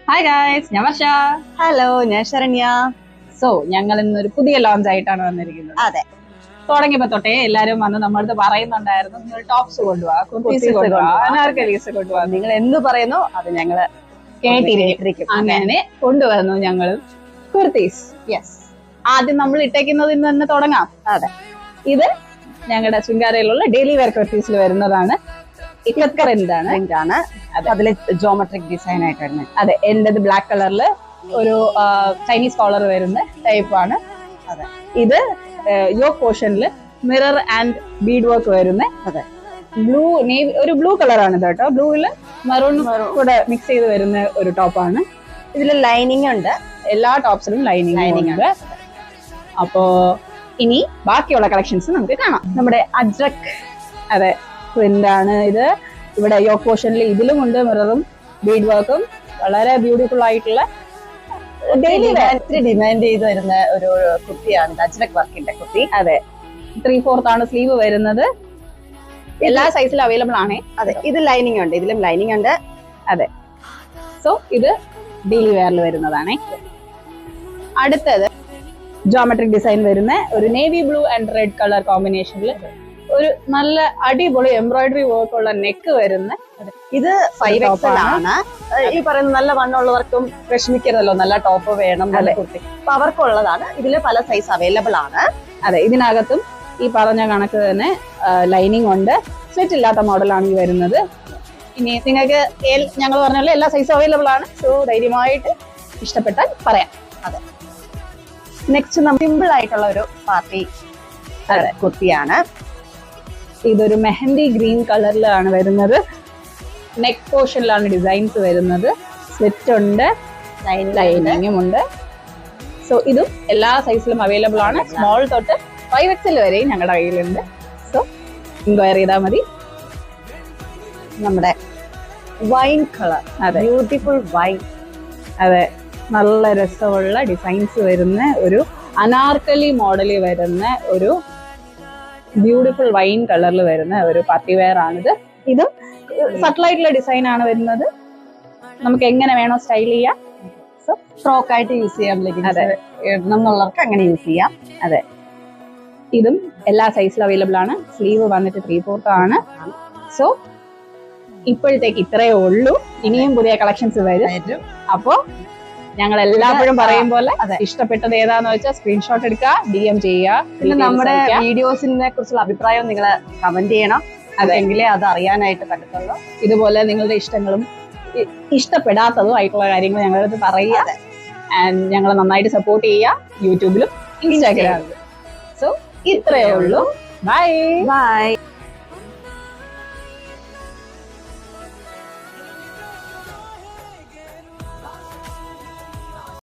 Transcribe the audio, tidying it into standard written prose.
Hi guys, ഞാൻ വർഷ. Hello, ഞാൻ ശരണ്യ. ഞങ്ങൾ ഇന്നൊരു പുതിയ ലോഞ്ച് ആയിട്ടാണ് വന്നിരിക്കുന്നത്. അതെ, തുടങ്ങിയപ്പോ തൊട്ടേ എല്ലാരും വന്ന് നമ്മുടെ പറയുന്നുണ്ടായിരുന്നു, നിങ്ങൾ ടോപ്സ് കൊണ്ടുപോവാ, അനാർക്കലീസ് കൊണ്ടുപോവാ. നിങ്ങൾ എന്ത് പറയുന്നു അത് ഞങ്ങള് കേട്ടിരിക്കും. അങ്ങനെ കൊണ്ടുവന്നു ഞങ്ങൾ കുർത്തീസ്. യെസ്, ആദ്യം നമ്മൾ ഇട്ടേക്കുന്നതിൽ നിന്ന് തന്നെ തുടങ്ങാം. അതെ, ഇത് ഞങ്ങളുടെ ശൃംഗാരയിലുള്ള ഡെയിലി വെയർ കുർത്തീസിൽ വരുന്നതാണ്. ആണ് അതില് ജോമെട്രിക് ഡിസൈൻ ആയിട്ട് വരുന്നത്. അതെ, എന്റേത് ബ്ലാക്ക് കളറിൽ ഒരു ചൈനീസ് കോളർ വരുന്ന ടൈപ്പ് ആണ്. അതെ, ഇത് യോക്ക് പോർഷനിൽ മിറർ ആൻഡ് ബീഡ് വർക്ക് വരുന്ന അതെ ബ്ലൂ നേവി, ഒരു ബ്ലൂ കളറാണ് ഇത് കേട്ടോ. ബ്ലൂവില് മെറൂൺ കൂടെ മിക്സ് ചെയ്ത് വരുന്ന ഒരു ടോപ്പാണ്. ഇതിൽ ലൈനിങ് ഉണ്ട്, എല്ലാ ടോപ്സിലും ലൈനിങ് ഉണ്ട്. അപ്പോ ഇനി ബാക്കിയുള്ള കളക്ഷൻസ് നമുക്ക് കാണാം. നമ്മുടെ അജ്രക്, അതെ, പ്രിന്റ് ആണ് ഇത്. ഇവിടെ യോക്ക് പോർഷനിൽ ഇതിലും ഉണ്ട് മിററും ബീഡ് വർക്കും. വളരെ ബ്യൂട്ടിഫുൾ ആയിട്ടുള്ള ഡിമാൻഡ് ചെയ്ത് വരുന്ന ഒരു കുർത്തിയാണ് അജ്രക് വർക്കിന്റെ കുർത്തി. അതെ, 3/4 ആണ് സ്ലീവ് വരുന്നത്. എല്ലാ സൈസിലും അവൈലബിൾ ആണ്. അതെ, ഇത് ലൈനിങ് ഉണ്ട്, ഇതിലും ലൈനിങ് ഉണ്ട്. അതെ, ഇത് ഡെയിലി വെയറിൽ വരുന്നതാണ്. അടുത്തത് ജോമെട്രിക് ഡിസൈൻ വരുന്ന ഒരു navy blue and red colour കോമ്പിനേഷനിൽ ഒരു നല്ല അടിപൊളി എംബ്രോയിഡറി വർക്ക് ഉള്ള നെക്ക് വരുന്ന ഇത് 5XL ആണ്. ഈ പറയുന്ന നല്ല വണ്ണമുള്ളവർക്കും വിഷമിക്കരുതല്ലോ, നല്ല ടോപ്പ് വേണം, നല്ല കുർത്തി, അപ്പൊ അവർക്കുള്ളതാണ്. ഇതില് പല സൈസ് അവൈലബിൾ ആണ്. അതെ, ഇതിനകത്തും ഈ പറഞ്ഞ കണക്ക് തന്നെ ലൈനിങ് ഉണ്ട്. സ്ലിറ്റ് ഇല്ലാത്ത മോഡലാണ് ഈ വരുന്നത്. ഇനി നിങ്ങൾക്ക് ഞങ്ങൾ പറഞ്ഞ പോലെ എല്ലാ സൈസും അവൈലബിൾ ആണ്. സോ ധൈര്യമായിട്ട് ഇഷ്ടപ്പെട്ടാൽ പറയാം. അതെ, നെക്സ്റ്റ് സിമ്പിൾ ആയിട്ടുള്ള ഒരു പാർട്ടി കുർത്തിയാണ്. ഇതൊരു മെഹന്തി ഗ്രീൻ കളറിലാണ് വരുന്നത്. നെക്ക് പോർഷനിലാണ് ഡിസൈൻസ് വരുന്നത്. സ്ലിറ്റ് ഉണ്ട്, ലൈനിങ്ങും ഉണ്ട്. ഇതും എല്ലാ സൈസിലും അവൈലബിൾ ആണ്. സ്മോൾ തൊട്ട് 5XL വരെയും ഞങ്ങളുടെ കയ്യിലുണ്ട്. എൻക്വയർ ചെയ്താൽ മതി. നമ്മുടെ വൈൻ കളർ, അതെ, ബ്യൂട്ടിഫുൾ വൈൻ. അതെ, നല്ല രസമുള്ള ഡിസൈൻസ് വരുന്ന ഒരു അനാർക്കലി മോഡലിൽ വരുന്ന ഒരു ബ്യൂട്ടിഫുൾ വൈൻ കളറിൽ വരുന്ന ഒരു പാർട്ടി വെയർ ആണിത്. ഇതും സട്ടിലായിട്ടുള്ള ഡിസൈൻ ആണ് വരുന്നത്. നമുക്ക് എങ്ങനെ വേണോ സ്റ്റൈൽ ചെയ്യാം. ഫ്രോക്ക് ആയിട്ട് യൂസ് ചെയ്യാം, എന്നുള്ളവർക്ക് അങ്ങനെ യൂസ് ചെയ്യാം. അതെ, ഇതും എല്ലാ സൈസിലും അവൈലബിൾ ആണ്. സ്ലീവ് വന്നിട്ട് 3/4 ആണ്. ഇപ്പോഴത്തേക്ക് ഇത്രയേ ഉള്ളൂ. ഇനിയും പുതിയ കളക്ഷൻസ് വരും. അപ്പോ ഞങ്ങൾ എല്ലാപ്പോഴും പറയും പോലെ ഇഷ്ടപ്പെട്ടത് ഏതാന്ന് വെച്ചാൽ സ്ക്രീൻഷോട്ട് എടുക്കുക, DM ചെയ്യുക. പിന്നെ നമ്മുടെ വീഡിയോസിനെ കുറിച്ചുള്ള അഭിപ്രായം നിങ്ങൾ കമന്റ് ചെയ്യണം. അതെങ്കിലേ അത് അറിയാനായിട്ട് പറ്റത്തുള്ളൂ. ഇതുപോലെ നിങ്ങളുടെ ഇഷ്ടങ്ങളും ഇഷ്ടപ്പെടാത്തതും ആയിട്ടുള്ള കാര്യങ്ങൾ ഞങ്ങളടുത്ത് പറയുക. ആൻഡ് ഞങ്ങളെ നന്നായിട്ട് സപ്പോർട്ട് ചെയ്യുക, യൂട്യൂബിലും ഇൻസ്റ്റാഗ്രാമിലും. ഇത്രയേ ഉള്ളൂ. ബൈ.